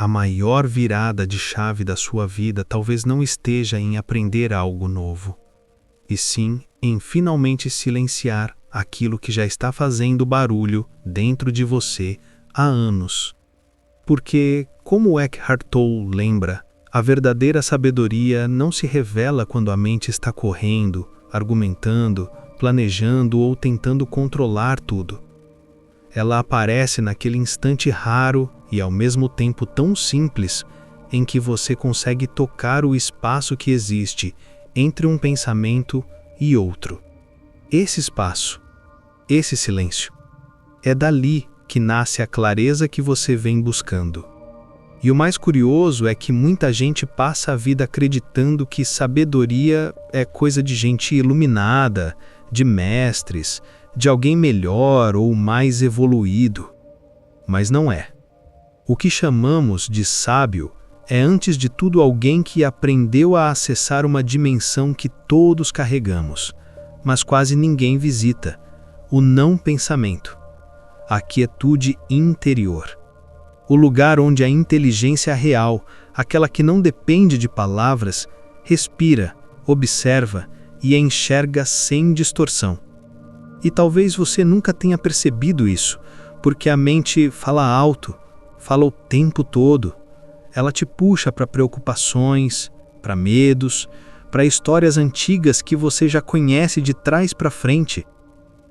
a maior virada de chave da sua vida talvez não esteja em aprender algo novo, e sim em finalmente silenciar aquilo que já está fazendo barulho dentro de você há anos. Porque, como Eckhart Tolle lembra, a verdadeira sabedoria não se revela quando a mente está correndo, argumentando, planejando ou tentando controlar tudo. Ela aparece naquele instante raro e ao mesmo tempo tão simples em que você consegue tocar o espaço que existe entre um pensamento e outro. Esse espaço, esse silêncio, é dali que nasce a clareza que você vem buscando. E o mais curioso é que muita gente passa a vida acreditando que sabedoria é coisa de gente iluminada, de mestres, de alguém melhor ou mais evoluído. Mas não é. O que chamamos de sábio é, antes de tudo, alguém que aprendeu a acessar uma dimensão que todos carregamos, mas quase ninguém visita: o não-pensamento, a quietude interior. O lugar onde a inteligência real, aquela que não depende de palavras, respira, observa e enxerga sem distorção. E talvez você nunca tenha percebido isso, porque a mente fala alto, fala o tempo todo. Ela te puxa para preocupações, para medos, para histórias antigas que você já conhece de trás para frente.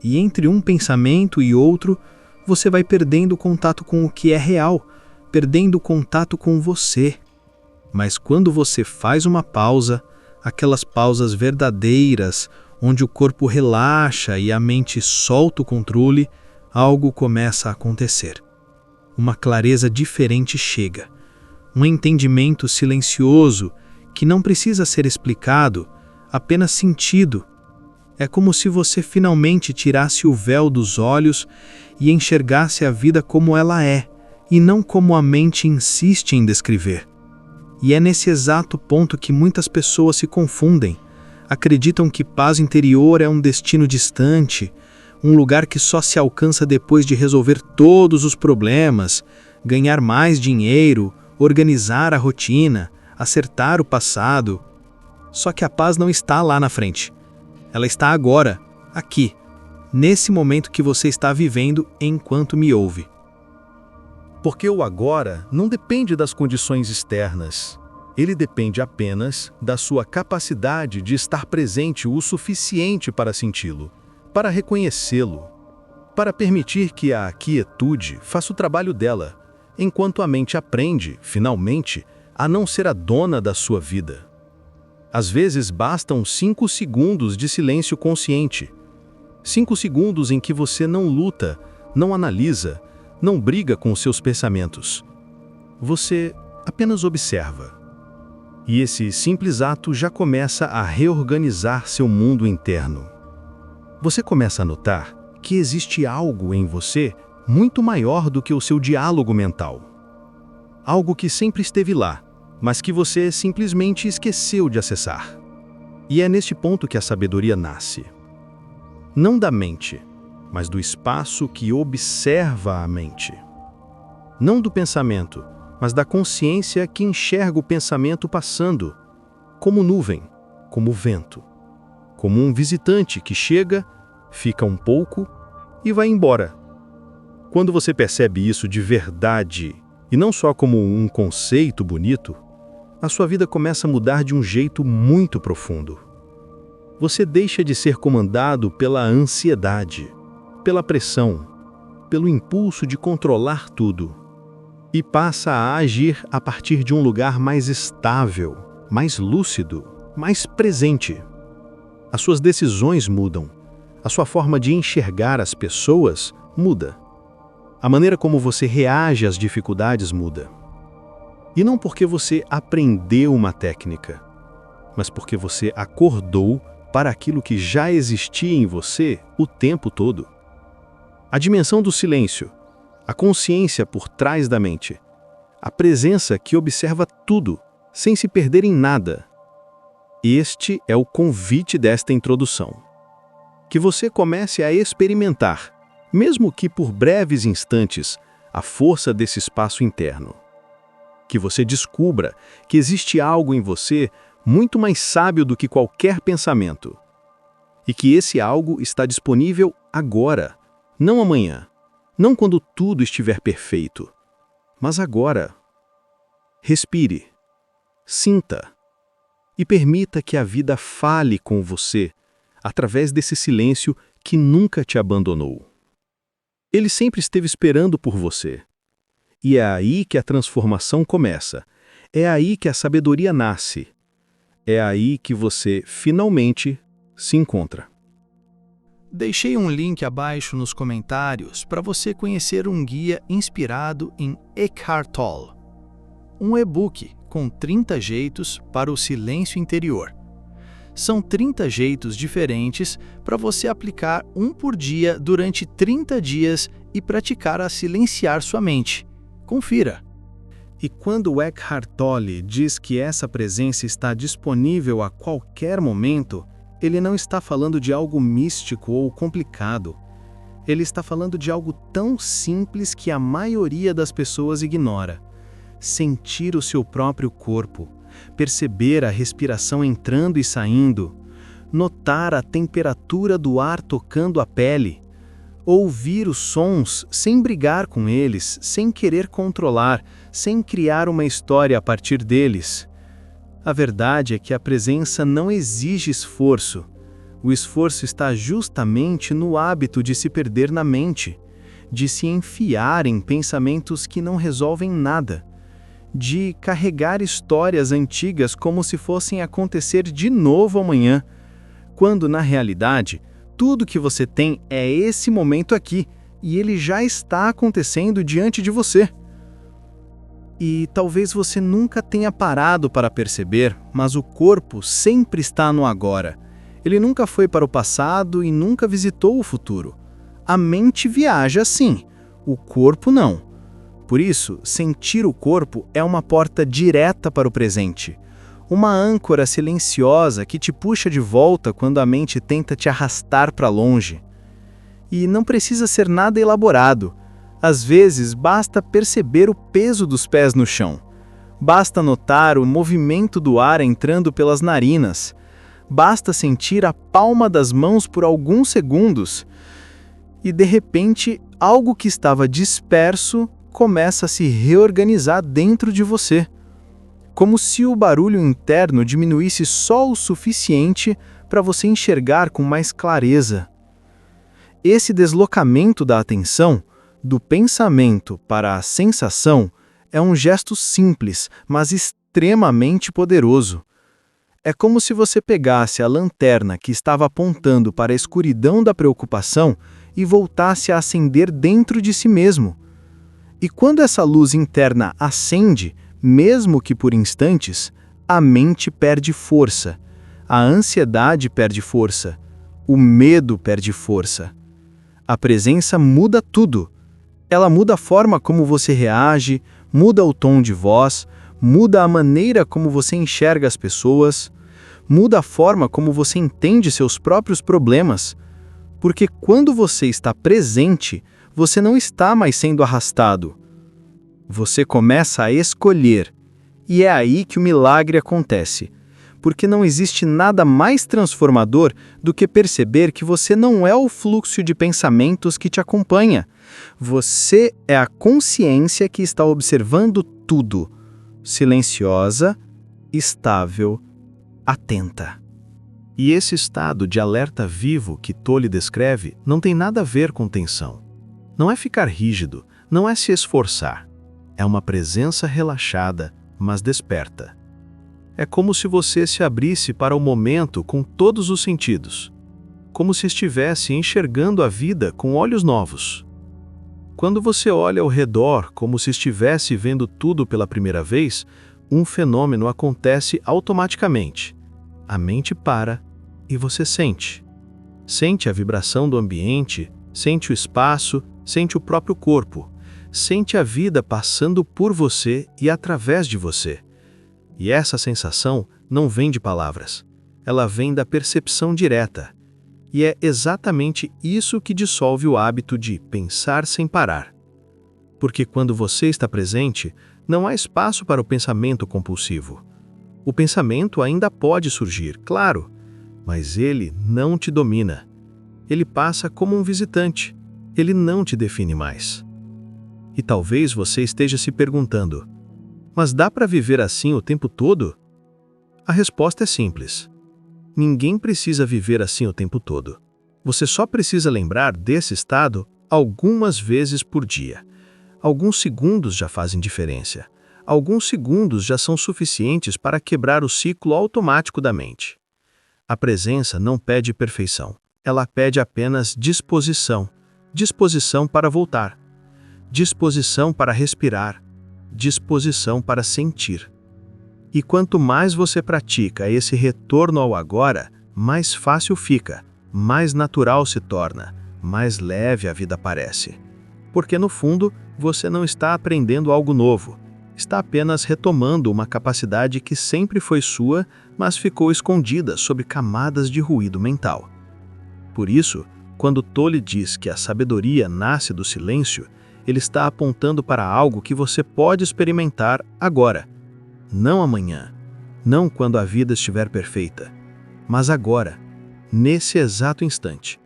E entre um pensamento e outro, você vai perdendo contato com o que é real, perdendo contato com você. Mas quando você faz uma pausa, aquelas pausas verdadeiras, onde o corpo relaxa e a mente solta o controle, algo começa a acontecer. Uma clareza diferente chega. Um entendimento silencioso que não precisa ser explicado, apenas sentido. É como se você finalmente tirasse o véu dos olhos e enxergasse a vida como ela é, e não como a mente insiste em descrever. E é nesse exato ponto que muitas pessoas se confundem. Acreditam que paz interior é um destino distante, um lugar que só se alcança depois de resolver todos os problemas, ganhar mais dinheiro, organizar a rotina, acertar o passado. Só que a paz não está lá na frente. Ela está agora, aqui, nesse momento que você está vivendo enquanto me ouve. Porque o agora não depende das condições externas. Ele depende apenas da sua capacidade de estar presente o suficiente para senti-lo, para reconhecê-lo, para permitir que a quietude faça o trabalho dela, enquanto a mente aprende, finalmente, a não ser a dona da sua vida. Às vezes bastam 5 segundos de silêncio consciente. 5 segundos em que você não luta, não analisa, não briga com seus pensamentos. Você apenas observa. E esse simples ato já começa a reorganizar seu mundo interno. Você começa a notar que existe algo em você muito maior do que o seu diálogo mental. Algo que sempre esteve lá, mas que você simplesmente esqueceu de acessar. E é neste ponto que a sabedoria nasce. Não da mente, mas do espaço que observa a mente. Não do pensamento, mas da consciência que enxerga o pensamento passando, como nuvem, como vento, como um visitante que chega, fica um pouco e vai embora. Quando você percebe isso de verdade, e não só como um conceito bonito, a sua vida começa a mudar de um jeito muito profundo. Você deixa de ser comandado pela ansiedade, pela pressão, pelo impulso de controlar tudo, e passa a agir a partir de um lugar mais estável, mais lúcido, mais presente. As suas decisões mudam, a sua forma de enxergar as pessoas muda. A maneira como você reage às dificuldades muda. E não porque você aprendeu uma técnica, mas porque você acordou para aquilo que já existia em você o tempo todo. A dimensão do silêncio, a consciência por trás da mente, a presença que observa tudo, sem se perder em nada. Este é o convite desta introdução. Que você comece a experimentar, mesmo que por breves instantes, a força desse espaço interno. que você descubra que existe algo em você muito mais sábio do que qualquer pensamento. E que esse algo está disponível agora, não amanhã, não quando tudo estiver perfeito, mas agora. Respire, sinta e permita que a vida fale com você através desse silêncio que nunca te abandonou. Ele sempre esteve esperando por você. E é aí que a transformação começa. É aí que a sabedoria nasce. É aí que você finalmente se encontra. Deixei um link abaixo nos comentários para você conhecer um guia inspirado em Eckhart Tolle, um e-book com 30 jeitos para o silêncio interior. São 30 jeitos diferentes para você aplicar um por dia durante 30 dias e praticar a silenciar sua mente. Confira! E quando Eckhart Tolle diz que essa presença está disponível a qualquer momento, ele não está falando de algo místico ou complicado. Ele está falando de algo tão simples que a maioria das pessoas ignora. Sentir o seu próprio corpo, perceber a respiração entrando e saindo, notar a temperatura do ar tocando a pele, ouvir os sons sem brigar com eles, sem querer controlar, sem criar uma história a partir deles. A verdade é que a presença não exige esforço. O esforço está justamente no hábito de se perder na mente, de se enfiar em pensamentos que não resolvem nada, de carregar histórias antigas como se fossem acontecer de novo amanhã, quando na realidade tudo que você tem é esse momento aqui e ele já está acontecendo diante de você. E talvez você nunca tenha parado para perceber, mas o corpo sempre está no agora. Ele nunca foi para o passado e nunca visitou o futuro. A mente viaja sim, o corpo não. Por isso, sentir o corpo é uma porta direta para o presente. Uma âncora silenciosa que te puxa de volta quando a mente tenta te arrastar para longe. E não precisa ser nada elaborado. Às vezes, basta perceber o peso dos pés no chão. Basta notar o movimento do ar entrando pelas narinas. Basta sentir a palma das mãos por alguns segundos. E, de repente, algo que estava disperso começa a se reorganizar dentro de você. Como se o barulho interno diminuísse só o suficiente para você enxergar com mais clareza. Esse deslocamento da atenção, do pensamento para a sensação, é um gesto simples, mas extremamente poderoso. É como se você pegasse a lanterna que estava apontando para a escuridão da preocupação e voltasse a acender dentro de si mesmo. E quando essa luz interna acende, mesmo que por instantes, a mente perde força, a ansiedade perde força, o medo perde força. A presença muda tudo. Ela muda a forma como você reage, muda o tom de voz, muda a maneira como você enxerga as pessoas, muda a forma como você entende seus próprios problemas. Porque quando você está presente, você não está mais sendo arrastado. Você começa a escolher. E é aí que o milagre acontece. Porque não existe nada mais transformador do que perceber que você não é o fluxo de pensamentos que te acompanha. Você é a consciência que está observando tudo, silenciosa, estável, atenta. E esse estado de alerta vivo que Tolle descreve não tem nada a ver com tensão. Não é ficar rígido, não é se esforçar. É uma presença relaxada, mas desperta. É como se você se abrisse para o momento com todos os sentidos, como se estivesse enxergando a vida com olhos novos. Quando você olha ao redor como se estivesse vendo tudo pela primeira vez, um fenômeno acontece automaticamente. A mente para e você sente. Sente a vibração do ambiente, sente o espaço, sente o próprio corpo. Sente a vida passando por você e através de você. E essa sensação não vem de palavras. Ela vem da percepção direta. E é exatamente isso que dissolve o hábito de pensar sem parar. Porque quando você está presente, Não há espaço para o pensamento compulsivo. O pensamento ainda pode surgir, claro, mas ele não te domina. Ele passa como um visitante. Ele não te define mais. E talvez você esteja se perguntando: mas dá para viver assim o tempo todo? A resposta é simples. Ninguém precisa viver assim o tempo todo. Você só precisa lembrar desse estado algumas vezes por dia. Alguns segundos já fazem diferença. Alguns segundos já são suficientes para quebrar o ciclo automático da mente. A presença não pede perfeição. Ela pede apenas disposição. Disposição para voltar. Disposição para respirar. Disposição para sentir. E quanto mais você pratica esse retorno ao agora, mais fácil fica, mais natural se torna, mais leve a vida parece. Porque no fundo, você não está aprendendo algo novo. Está apenas retomando uma capacidade que sempre foi sua, mas ficou escondida sob camadas de ruído mental. Por isso, quando Tolle diz que a sabedoria nasce do silêncio, ele está apontando para algo que você pode experimentar agora. Não amanhã, não quando a vida estiver perfeita, mas agora, nesse exato instante.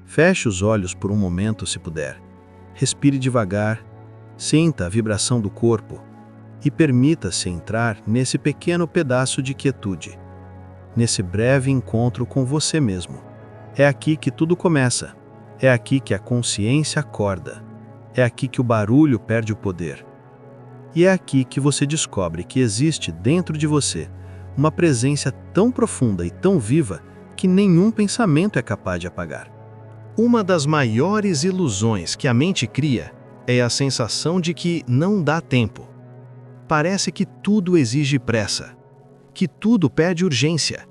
Feche os olhos por um momento se puder. Respire devagar, sinta a vibração do corpo e permita-se entrar nesse pequeno pedaço de quietude, nesse breve encontro com você mesmo. É aqui que tudo começa, é aqui que a consciência acorda, é aqui que o barulho perde o poder. E é aqui que você descobre que existe dentro de você uma presença tão profunda e tão viva que nenhum pensamento é capaz de apagar. Uma das maiores ilusões que a mente cria é a sensação de que não dá tempo. Parece que tudo exige pressa, que tudo pede urgência,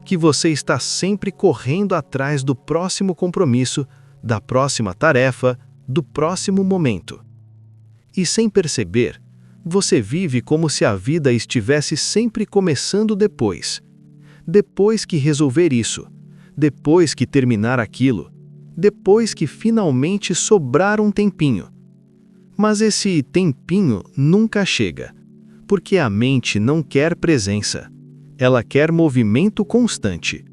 que você está sempre correndo atrás do próximo compromisso, da próxima tarefa, do próximo momento. E sem perceber, você vive como se a vida estivesse sempre começando depois. Depois que resolver isso, depois que terminar aquilo, depois que finalmente sobrar um tempinho. Mas esse tempinho nunca chega, porque a mente não quer presença. Ela quer movimento constante.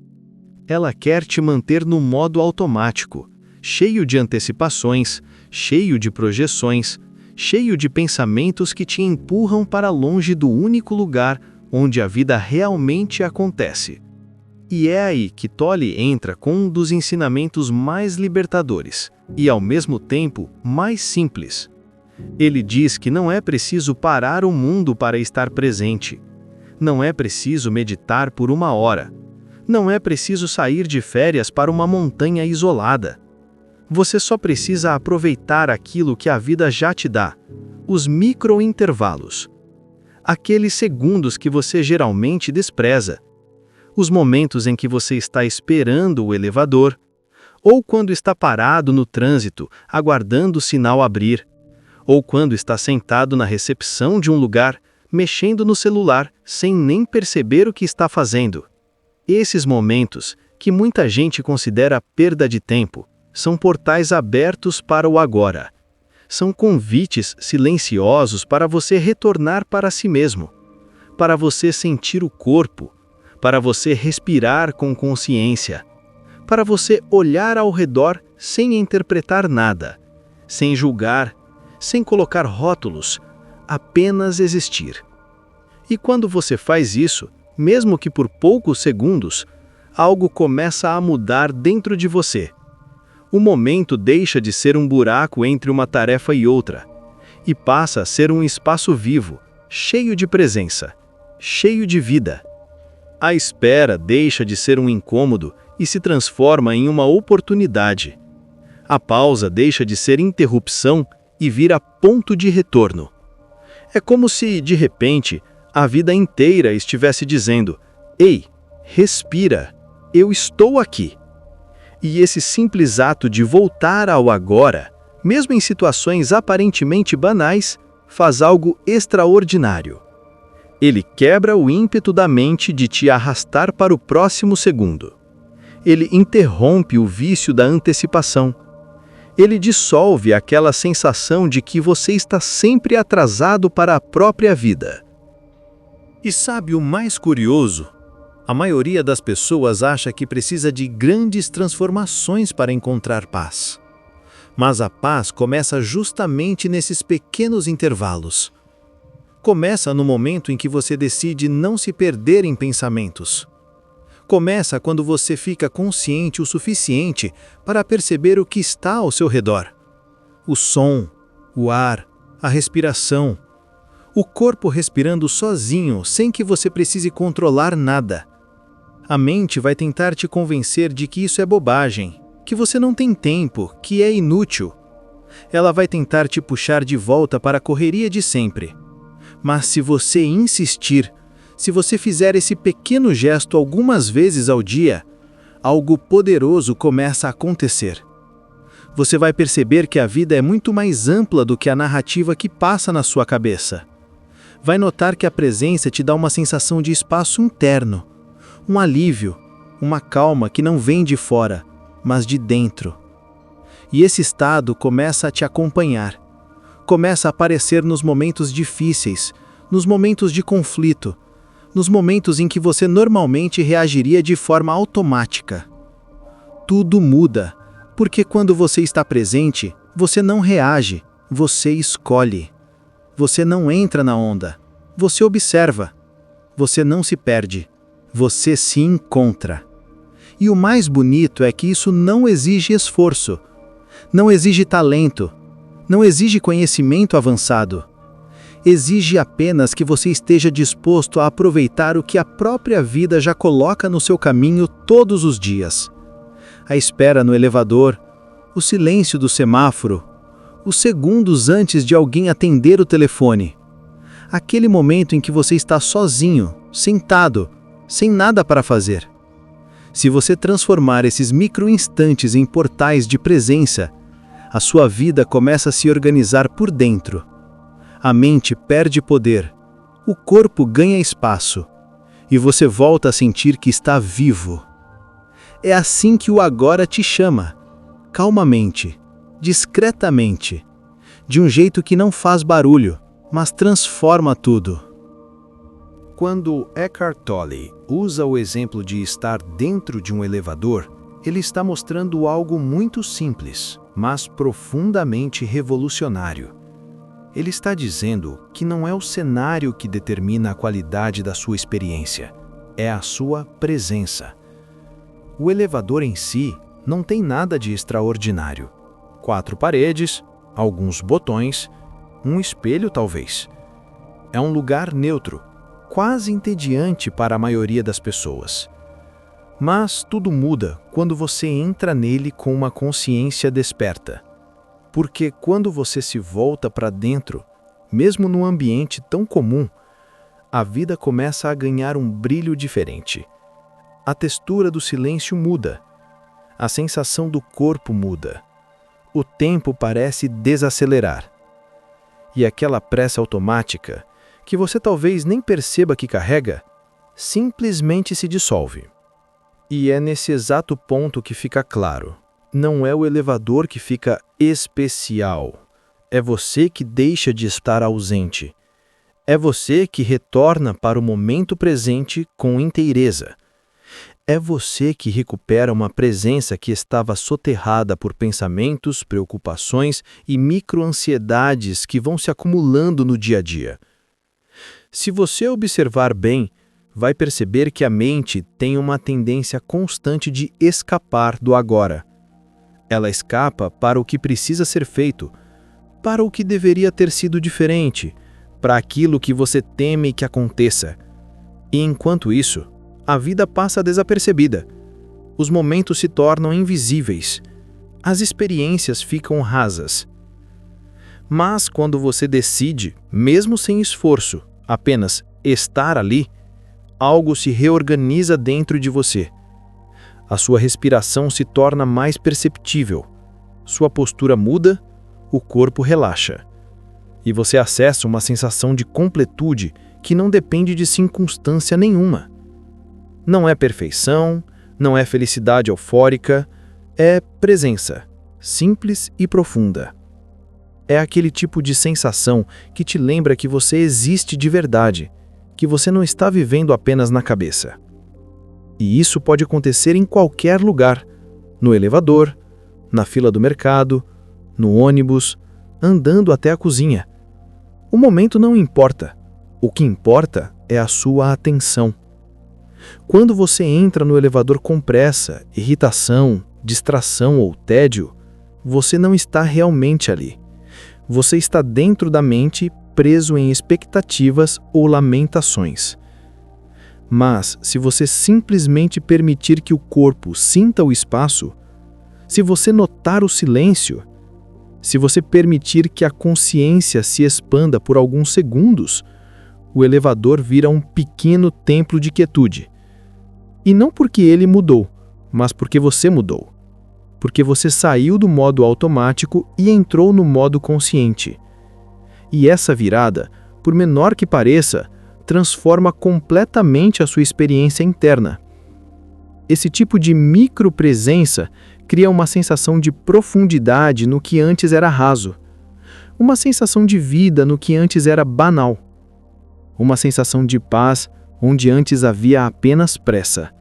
Ela quer te manter no modo automático, cheio de antecipações, cheio de projeções, cheio de pensamentos que te empurram para longe do único lugar onde a vida realmente acontece. E é aí que Tolle entra com um dos ensinamentos mais libertadores e, ao mesmo tempo, mais simples. Ele diz que não é preciso parar o mundo para estar presente. Não é preciso meditar por 1 hora. Não é preciso sair de férias para uma montanha isolada. Você só precisa aproveitar aquilo que a vida já te dá, os micro-intervalos. Aqueles segundos que você geralmente despreza. Os momentos em que você está esperando o elevador, ou quando está parado no trânsito, aguardando o sinal abrir, ou quando está sentado na recepção de um lugar, mexendo no celular, sem nem perceber o que está fazendo. Esses momentos, que muita gente considera perda de tempo, são portais abertos para o agora. São convites silenciosos para você retornar para si mesmo, para você sentir o corpo, para você respirar com consciência, para você olhar ao redor sem interpretar nada, sem julgar, sem colocar rótulos, apenas existir. E quando você faz isso, mesmo que por poucos segundos, algo começa a mudar dentro de você. O momento deixa de ser um buraco entre uma tarefa e outra, e passa a ser um espaço vivo, cheio de presença, cheio de vida. A espera deixa de ser um incômodo e se transforma em uma oportunidade. A pausa deixa de ser interrupção e vira ponto de retorno. É como se, de repente, a vida inteira estivesse dizendo: "Ei, respira, eu estou aqui." E esse simples ato de voltar ao agora, mesmo em situações aparentemente banais, faz algo extraordinário. Ele quebra o ímpeto da mente de te arrastar para o próximo segundo. Ele interrompe o vício da antecipação. Ele dissolve aquela sensação de que você está sempre atrasado para a própria vida. E sabe o mais curioso? A maioria das pessoas acha que precisa de grandes transformações para encontrar paz. Mas a paz começa justamente nesses pequenos intervalos. Começa no momento em que você decide não se perder em pensamentos. Começa quando você fica consciente o suficiente para perceber o que está ao seu redor. O som, o ar, a respiração. O corpo respirando sozinho, sem que você precise controlar nada. A mente vai tentar te convencer de que isso é bobagem, que você não tem tempo, que é inútil. Ela vai tentar te puxar de volta para a correria de sempre. Mas se você insistir, se você fizer esse pequeno gesto algumas vezes ao dia, algo poderoso começa a acontecer. Você vai perceber que a vida é muito mais ampla do que a narrativa que passa na sua cabeça. Vai notar que a presença te dá uma sensação de espaço interno, um alívio, uma calma que não vem de fora, mas de dentro. E esse estado começa a te acompanhar. Começa a aparecer nos momentos difíceis, nos momentos de conflito, nos momentos em que você normalmente reagiria de forma automática. Tudo muda, porque quando você está presente, você não reage, você escolhe. Você não entra na onda, você observa. Você não se perde, você se encontra. E o mais bonito é que isso não exige esforço, não exige talento, não exige conhecimento avançado. Exige apenas que você esteja disposto a aproveitar o que a própria vida já coloca no seu caminho todos os dias. A espera no elevador, o silêncio do semáforo, os segundos antes de alguém atender o telefone. Aquele momento em que você está sozinho, sentado, sem nada para fazer. Se você transformar esses micro-instantes em portais de presença, a sua vida começa a se organizar por dentro. A mente perde poder, o corpo ganha espaço, e você volta a sentir que está vivo. É assim que o agora te chama, calmamente, discretamente, de um jeito que não faz barulho, mas transforma tudo. Quando Eckhart Tolle usa o exemplo de estar dentro de um elevador, ele está mostrando algo muito simples, mas profundamente revolucionário. Ele está dizendo que não é o cenário que determina a qualidade da sua experiência, é a sua presença. O elevador em si não tem nada de extraordinário. 4 paredes, alguns botões, um espelho talvez. É um lugar neutro, quase entediante para a maioria das pessoas. Mas tudo muda quando você entra nele com uma consciência desperta. Porque quando você se volta para dentro, mesmo num ambiente tão comum, a vida começa a ganhar um brilho diferente. A textura do silêncio muda. A sensação do corpo muda. O tempo parece desacelerar. E aquela pressa automática, que você talvez nem perceba que carrega, simplesmente se dissolve. E é nesse exato ponto que fica claro. Não é o elevador que fica especial. É você que deixa de estar ausente. É você que retorna para o momento presente com inteireza. É você que recupera uma presença que estava soterrada por pensamentos, preocupações e micro-ansiedades que vão se acumulando no dia a dia. Se você observar bem, vai perceber que a mente tem uma tendência constante de escapar do agora. Ela escapa para o que precisa ser feito, para o que deveria ter sido diferente, para aquilo que você teme que aconteça. E enquanto isso, a vida passa desapercebida. Os momentos se tornam invisíveis. As experiências ficam rasas. Mas quando você decide, mesmo sem esforço, apenas estar ali, algo se reorganiza dentro de você. A sua respiração se torna mais perceptível. Sua postura muda, o corpo relaxa. E você acessa uma sensação de completude que não depende de circunstância nenhuma. Não é perfeição, não é felicidade eufórica, é presença, simples e profunda. É aquele tipo de sensação que te lembra que você existe de verdade, que você não está vivendo apenas na cabeça. E isso pode acontecer em qualquer lugar, no elevador, na fila do mercado, no ônibus, andando até a cozinha. O momento não importa. O que importa é a sua atenção. Quando você entra no elevador com pressa, irritação, distração ou tédio, você não está realmente ali. Você está dentro da mente, preso em expectativas ou lamentações. Mas, se você simplesmente permitir que o corpo sinta o espaço, se você notar o silêncio, se você permitir que a consciência se expanda por alguns segundos, o elevador vira um pequeno templo de quietude. E não porque ele mudou, mas porque você mudou. Porque você saiu do modo automático e entrou no modo consciente. E essa virada, por menor que pareça, transforma completamente a sua experiência interna. Esse tipo de micropresença cria uma sensação de profundidade no que antes era raso. Uma sensação de vida no que antes era banal. Uma sensação de paz onde antes havia apenas pressa.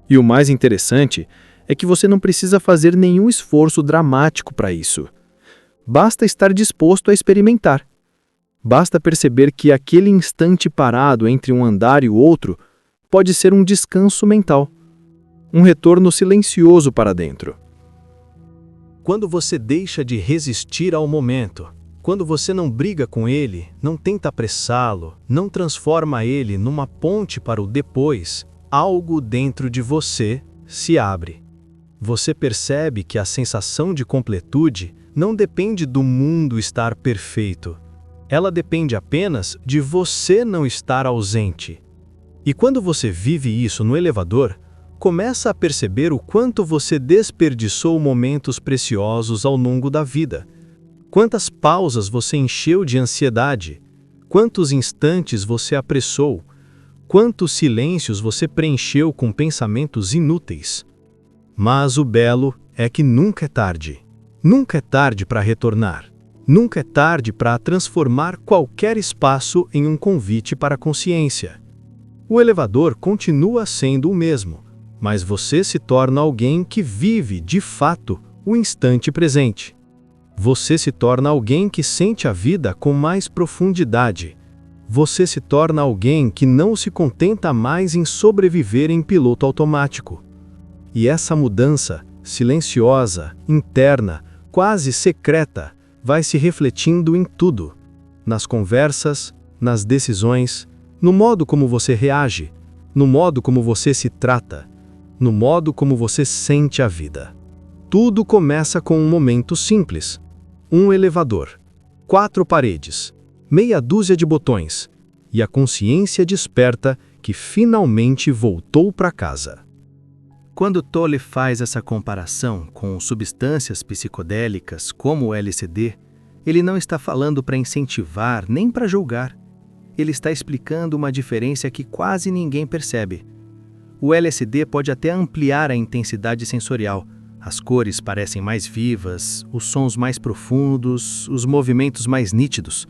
E o mais interessante é que você não precisa fazer nenhum esforço dramático para isso. Basta estar disposto a experimentar. Basta perceber que aquele instante parado entre um andar e o outro pode ser um descanso mental, um retorno silencioso para dentro. Quando você deixa de resistir ao momento, quando você não briga com ele, não tenta apressá-lo, não transforma ele numa ponte para o depois, algo dentro de você se abre. Você percebe que a sensação de completude não depende do mundo estar perfeito. Ela depende apenas de você não estar ausente. E quando você vive isso no elevador, começa a perceber o quanto você desperdiçou momentos preciosos ao longo da vida. Quantas pausas você encheu de ansiedade, quantos instantes você apressou, quantos silêncios você preencheu com pensamentos inúteis. Mas o belo é que nunca é tarde. Nunca é tarde para retornar. Nunca é tarde para transformar qualquer espaço em um convite para a consciência. O elevador continua sendo o mesmo, mas você se torna alguém que vive, de fato, o instante presente. Você se torna alguém que sente a vida com mais profundidade. Você se torna alguém que não se contenta mais em sobreviver em piloto automático. E essa mudança, silenciosa, interna, quase secreta, vai se refletindo em tudo. Nas conversas, nas decisões, no modo como você reage, no modo como você se trata, no modo como você sente a vida. Tudo começa com um momento simples. Um elevador, 4 paredes, meia dúzia de botões, e a consciência desperta que finalmente voltou para casa. Quando Tolle faz essa comparação com substâncias psicodélicas como o LSD, ele não está falando para incentivar nem para julgar. Ele está explicando uma diferença que quase ninguém percebe. O LSD pode até ampliar a intensidade sensorial. As cores parecem mais vivas, os sons mais profundos, os movimentos mais nítidos.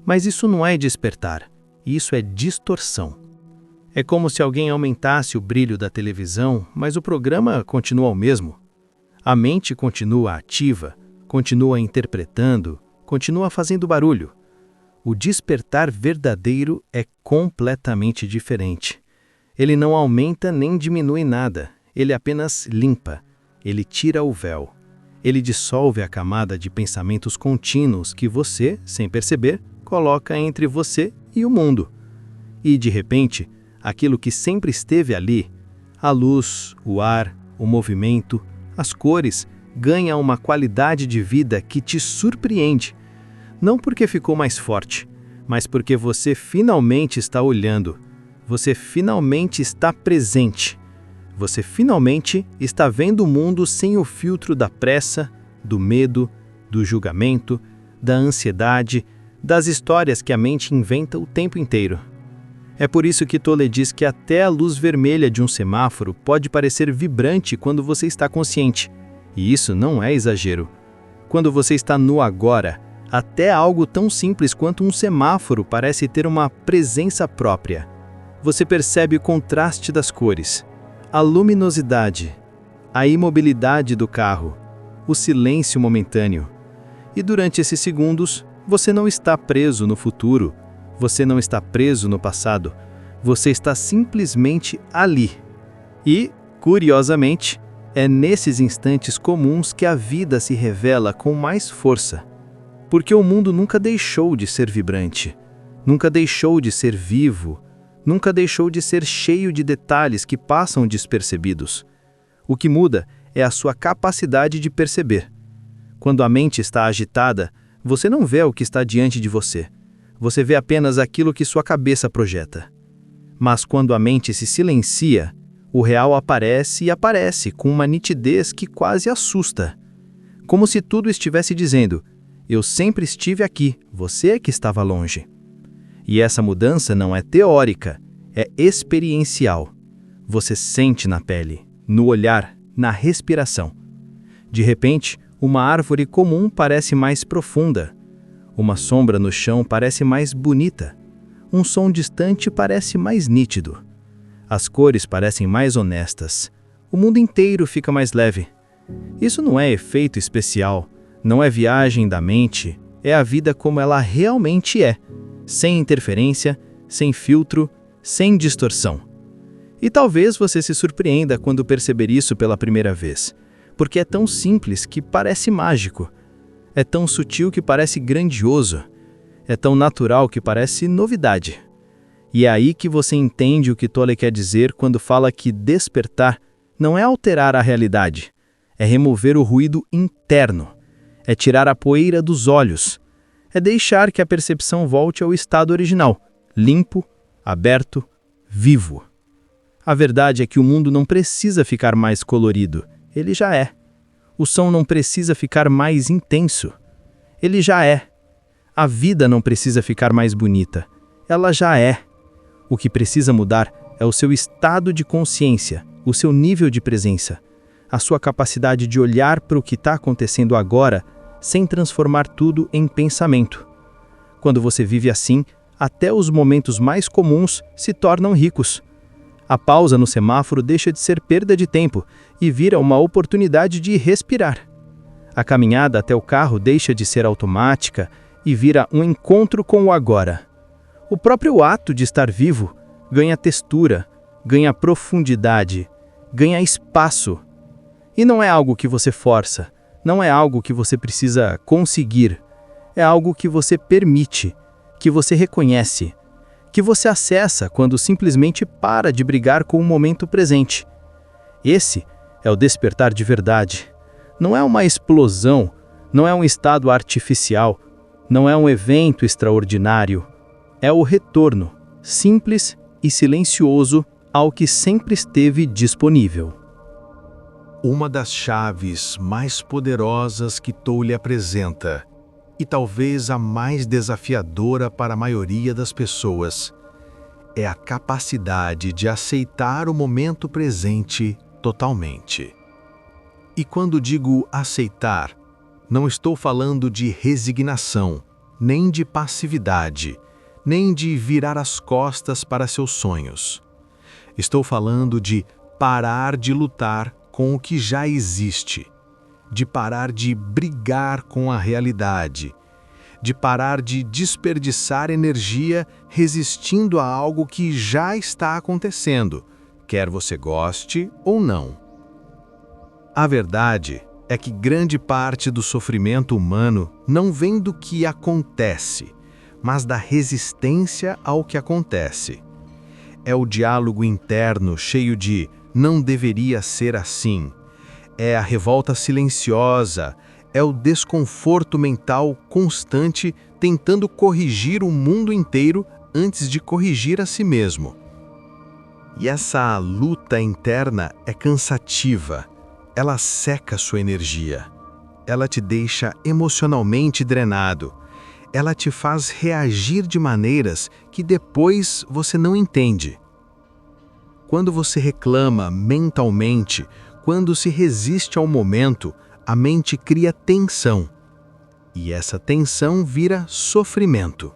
Mas isso não é despertar, isso é distorção. É como se alguém aumentasse o brilho da televisão, mas o programa continua o mesmo. A mente continua ativa, continua interpretando, continua fazendo barulho. O despertar verdadeiro é completamente diferente. Ele não aumenta nem diminui nada, ele apenas limpa, ele tira o véu. Ele dissolve a camada de pensamentos contínuos que você, sem perceber, coloca entre você e o mundo. E, de repente, aquilo que sempre esteve ali, a luz, o ar, o movimento, as cores, ganha uma qualidade de vida que te surpreende. Não porque ficou mais forte, mas porque você finalmente está olhando, você finalmente está presente, você finalmente está vendo o mundo sem o filtro da pressa, do medo, do julgamento, da ansiedade, das histórias que a mente inventa o tempo inteiro. É por isso que Tolle diz que até a luz vermelha de um semáforo pode parecer vibrante quando você está consciente, E isso não é exagero. Quando você está no agora, até algo tão simples quanto um semáforo parece ter uma presença própria. Você percebe o contraste das cores, a luminosidade, a imobilidade do carro, o silêncio momentâneo. E durante esses segundos, você não está preso no futuro, você não está preso no passado, você está simplesmente ali. E, curiosamente, é nesses instantes comuns que a vida se revela com mais força. Porque o mundo nunca deixou de ser vibrante, nunca deixou de ser vivo, nunca deixou de ser cheio de detalhes que passam despercebidos. O que muda é a sua capacidade de perceber. Quando a mente está agitada, você não vê o que está diante de você. Você vê apenas aquilo que sua cabeça projeta. Mas quando a mente se silencia, o real aparece e aparece com uma nitidez que quase assusta. Como se tudo estivesse dizendo: eu sempre estive aqui, você é que estava longe. E essa mudança não é teórica, é experiencial. Você sente na pele, no olhar, na respiração. De repente, uma árvore comum parece mais profunda. Uma sombra no chão parece mais bonita. Um som distante parece mais nítido. As cores parecem mais honestas. O mundo inteiro fica mais leve. Isso não é efeito especial, não é viagem da mente, é a vida como ela realmente é, sem interferência, sem filtro, sem distorção. E talvez você se surpreenda quando perceber isso pela primeira vez, porque é tão simples que parece mágico, é tão sutil que parece grandioso, é tão natural que parece novidade. E é aí que você entende o que Tolle quer dizer quando fala que despertar não é alterar a realidade, é remover o ruído interno, é tirar a poeira dos olhos, é deixar que a percepção volte ao estado original, limpo, aberto, vivo. A verdade é que o mundo não precisa ficar mais colorido, ele já é. O som não precisa ficar mais intenso, ele já é. A vida não precisa ficar mais bonita, ela já é. O que precisa mudar é o seu estado de consciência, o seu nível de presença, a sua capacidade de olhar para o que está acontecendo agora sem transformar tudo em pensamento. Quando você vive assim, até os momentos mais comuns se tornam ricos. A pausa no semáforo deixa de ser perda de tempo e vira uma oportunidade de respirar. A caminhada até o carro deixa de ser automática e vira um encontro com o agora. O próprio ato de estar vivo ganha textura, ganha profundidade, ganha espaço. E não é algo que você força, não é algo que você precisa conseguir, é algo que você permite, que você reconhece, que você acessa quando simplesmente para de brigar com o momento presente. Esse é o despertar de verdade. Não é uma explosão, não é um estado artificial, não é um evento extraordinário. É o retorno, simples e silencioso, ao que sempre esteve disponível. Uma das chaves mais poderosas que Tolle apresenta, e talvez a mais desafiadora para a maioria das pessoas, é a capacidade de aceitar o momento presente totalmente. E quando digo aceitar, não estou falando de resignação, nem de passividade, nem de virar as costas para seus sonhos. Estou falando de parar de lutar com o que já existe, de parar de brigar com a realidade, de parar de desperdiçar energia resistindo a algo que já está acontecendo, quer você goste ou não. A verdade é que grande parte do sofrimento humano não vem do que acontece, mas da resistência ao que acontece. É o diálogo interno cheio de "não deveria ser assim", é a revolta silenciosa, é o desconforto mental constante tentando corrigir o mundo inteiro antes de corrigir a si mesmo. E essa luta interna é cansativa, ela seca sua energia, ela te deixa emocionalmente drenado, ela te faz reagir de maneiras que depois você não entende. Quando você reclama mentalmente, quando se resiste ao momento, a mente cria tensão. E essa tensão vira sofrimento.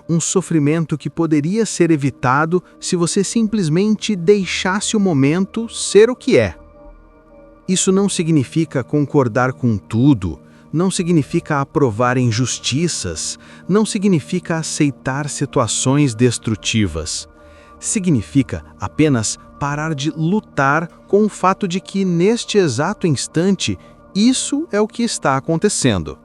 Um sofrimento que poderia ser evitado se você simplesmente deixasse o momento ser o que é. Isso não significa concordar com tudo, não significa aprovar injustiças, não significa aceitar situações destrutivas. Significa apenas parar de lutar com o fato de que, neste exato instante, isso é o que está acontecendo.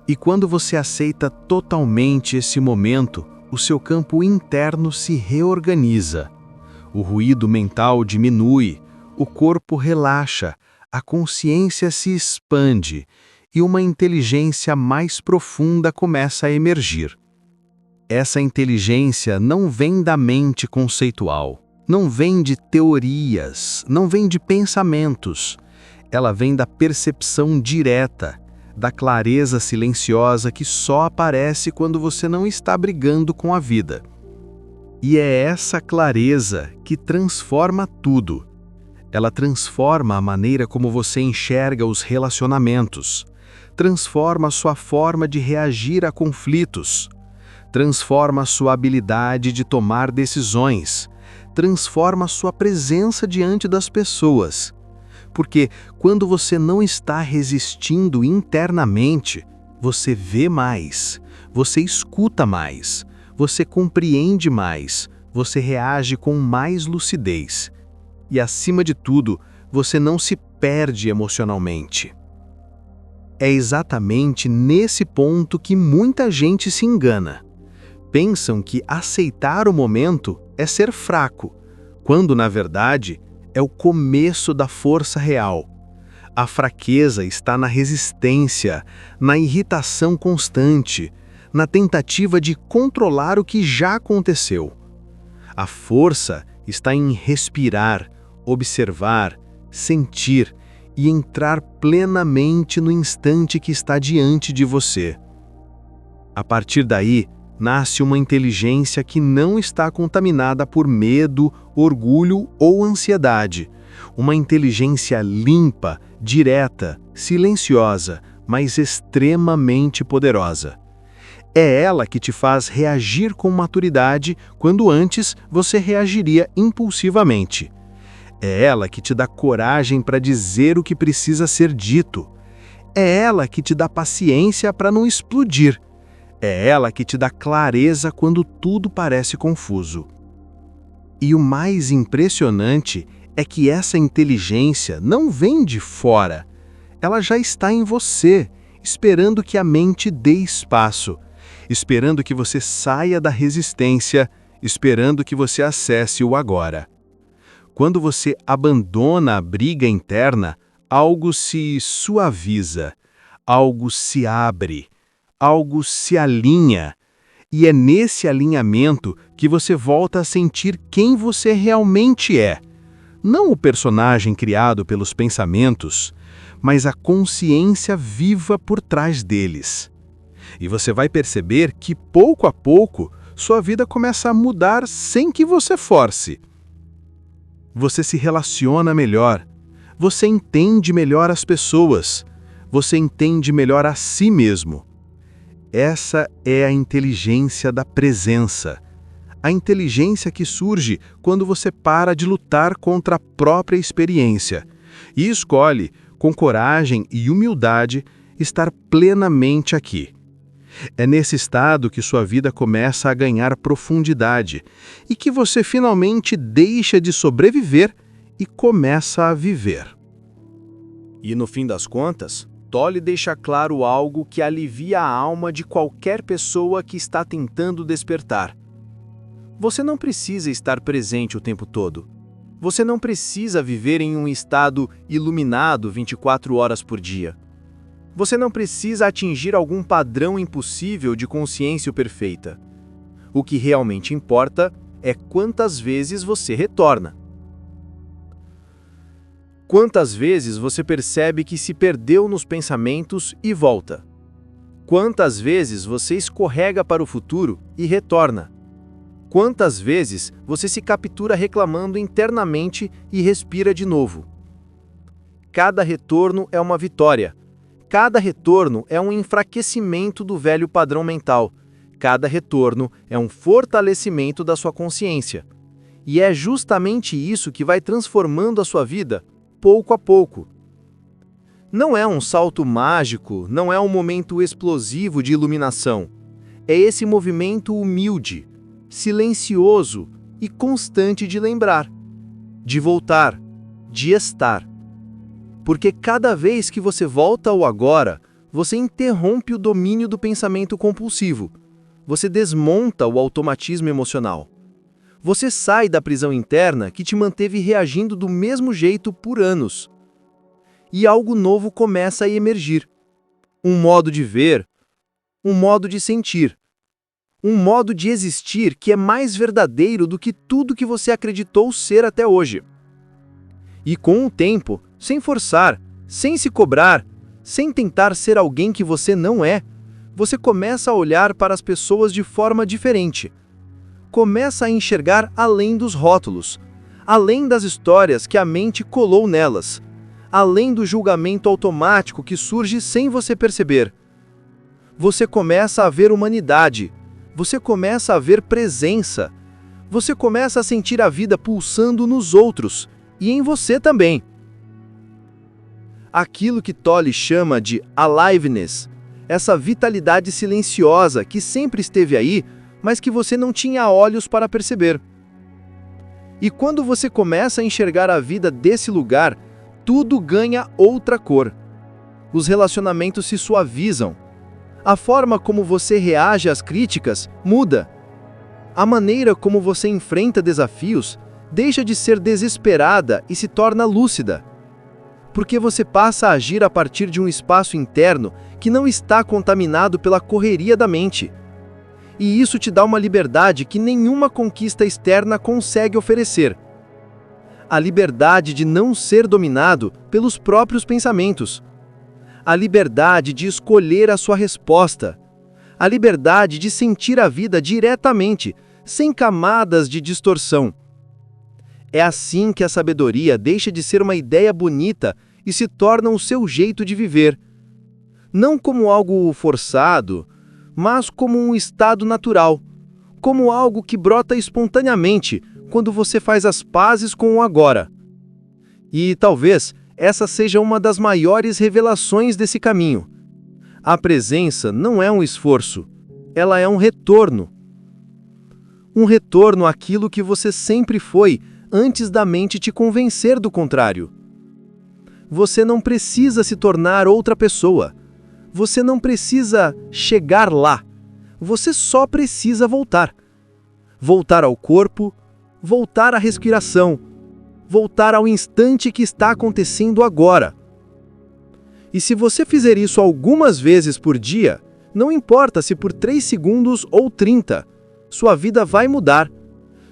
E quando você aceita totalmente esse momento, o seu campo interno se reorganiza. O ruído mental diminui, o corpo relaxa, a consciência se expande e uma inteligência mais profunda começa a emergir. Essa inteligência não vem da mente conceitual, não vem de teorias, não vem de pensamentos. Ela vem da percepção direta, da clareza silenciosa que só aparece quando você não está brigando com a vida. E é essa clareza que transforma tudo. Ela transforma a maneira como você enxerga os relacionamentos, transforma sua forma de reagir a conflitos, transforma sua habilidade de tomar decisões, transforma sua presença diante das pessoas. Porque quando você não está resistindo internamente, você vê mais, você escuta mais, você compreende mais, você reage com mais lucidez. E, acima de tudo, você não se perde emocionalmente. É exatamente nesse ponto que muita gente se engana. Pensam que aceitar o momento é ser fraco, quando, na verdade, é o começo da força real. A fraqueza está na resistência, na irritação constante, na tentativa de controlar o que já aconteceu. A força está em respirar, observar, sentir e entrar plenamente no instante que está diante de você. A partir daí, nasce uma inteligência que não está contaminada por medo, orgulho ou ansiedade. Uma inteligência limpa, direta, silenciosa, mas extremamente poderosa. É ela que te faz reagir com maturidade quando antes você reagiria impulsivamente. É ela que te dá coragem para dizer o que precisa ser dito. É ela que te dá paciência para não explodir. É ela que te dá clareza quando tudo parece confuso. E o mais impressionante é que essa inteligência não vem de fora. Ela já está em você, esperando que a mente dê espaço, esperando que você saia da resistência, esperando que você acesse o agora. Quando você abandona a briga interna, algo se suaviza, algo se abre, algo se alinha, e é nesse alinhamento que você volta a sentir quem você realmente é. Não o personagem criado pelos pensamentos, mas a consciência viva por trás deles. E você vai perceber que, pouco a pouco, sua vida começa a mudar sem que você force. Você se relaciona melhor, você entende melhor as pessoas, você entende melhor a si mesmo. Essa é a inteligência da presença. A inteligência que surge quando você para de lutar contra a própria experiência e escolhe, com coragem e humildade, estar plenamente aqui. É nesse estado que sua vida começa a ganhar profundidade e que você finalmente deixa de sobreviver e começa a viver. E no fim das contas, Tolle deixa claro algo que alivia a alma de qualquer pessoa que está tentando despertar. Você não precisa estar presente o tempo todo. Você não precisa viver em um estado iluminado 24 horas por dia. Você não precisa atingir algum padrão impossível de consciência perfeita. O que realmente importa é quantas vezes você retorna. Quantas vezes você percebe que se perdeu nos pensamentos e volta? Quantas vezes você escorrega para o futuro e retorna? Quantas vezes você se captura reclamando internamente e respira de novo? cada retorno é uma vitória. Cada retorno é um enfraquecimento do velho padrão mental. Cada retorno é um fortalecimento da sua consciência. E é justamente isso que vai transformando a sua vida, pouco a pouco. Não é um salto mágico, não é um momento explosivo de iluminação. É esse movimento humilde, silencioso e constante de lembrar, de voltar, de estar. Porque cada vez que você volta ao agora, você interrompe o domínio do pensamento compulsivo. Você desmonta o automatismo emocional. Você sai da prisão interna que te manteve reagindo do mesmo jeito por anos. E algo novo começa a emergir. Um modo de ver, um modo de sentir, um modo de existir que é mais verdadeiro do que tudo que você acreditou ser até hoje. E com o tempo, sem forçar, sem se cobrar, sem tentar ser alguém que você não é, você começa a olhar para as pessoas de forma diferente. Começa a enxergar além dos rótulos, além das histórias que a mente colou nelas, além do julgamento automático que surge sem você perceber. Você começa a ver humanidade, você começa a ver presença, você começa a sentir a vida pulsando nos outros e em você também. Aquilo que Tolle chama de aliveness, essa vitalidade silenciosa que sempre esteve aí, mas que você não tinha olhos para perceber. E quando você começa a enxergar a vida desse lugar, tudo ganha outra cor. Os relacionamentos se suavizam. A forma como você reage às críticas muda. A maneira como você enfrenta desafios deixa de ser desesperada e se torna lúcida. Porque você passa a agir a partir de um espaço interno que não está contaminado pela correria da mente. E isso te dá uma liberdade que nenhuma conquista externa consegue oferecer. A liberdade de não ser dominado pelos próprios pensamentos. A liberdade de escolher a sua resposta. A liberdade de sentir a vida diretamente, sem camadas de distorção. É assim que a sabedoria deixa de ser uma ideia bonita e se torna o seu jeito de viver. Não como algo forçado, mas como um estado natural, como algo que brota espontaneamente quando você faz as pazes com o agora. E talvez essa seja uma das maiores revelações desse caminho. A presença não é um esforço, ela é um retorno. Um retorno àquilo que você sempre foi antes da mente te convencer do contrário. Você não precisa se tornar outra pessoa. Você não precisa chegar lá. Você só precisa voltar. Voltar ao corpo, voltar à respiração, voltar ao instante que está acontecendo agora. E se você fizer isso algumas vezes por dia, não importa se por 3 segundos ou 30, sua vida vai mudar.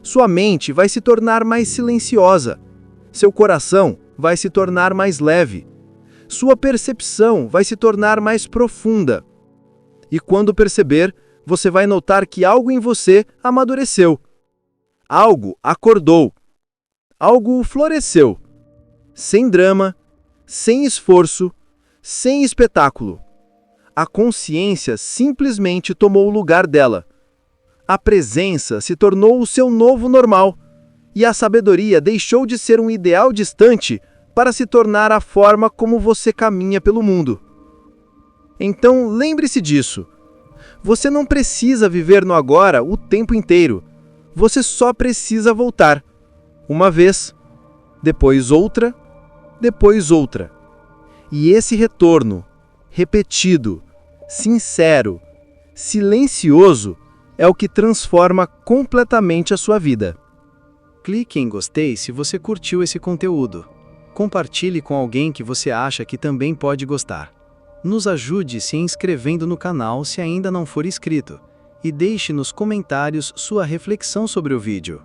Sua mente vai se tornar mais silenciosa. Seu coração vai se tornar mais leve. Sua percepção vai se tornar mais profunda. E quando perceber, você vai notar que algo em você amadureceu. Algo acordou. Algo floresceu. Sem drama, sem esforço, sem espetáculo. A consciência simplesmente tomou o lugar dela. A presença se tornou o seu novo normal. E a sabedoria deixou de ser um ideal distante para se tornar a forma como você caminha pelo mundo. Então, lembre-se disso. Você não precisa viver no agora o tempo inteiro. Você só precisa voltar. Uma vez, depois outra, depois outra. E esse retorno, repetido, sincero, silencioso, é o que transforma completamente a sua vida. Clique em gostei se você curtiu esse conteúdo. Compartilhe com alguém que você acha que também pode gostar. Nos ajude se inscrevendo no canal se ainda não for inscrito. E deixe nos comentários sua reflexão sobre o vídeo.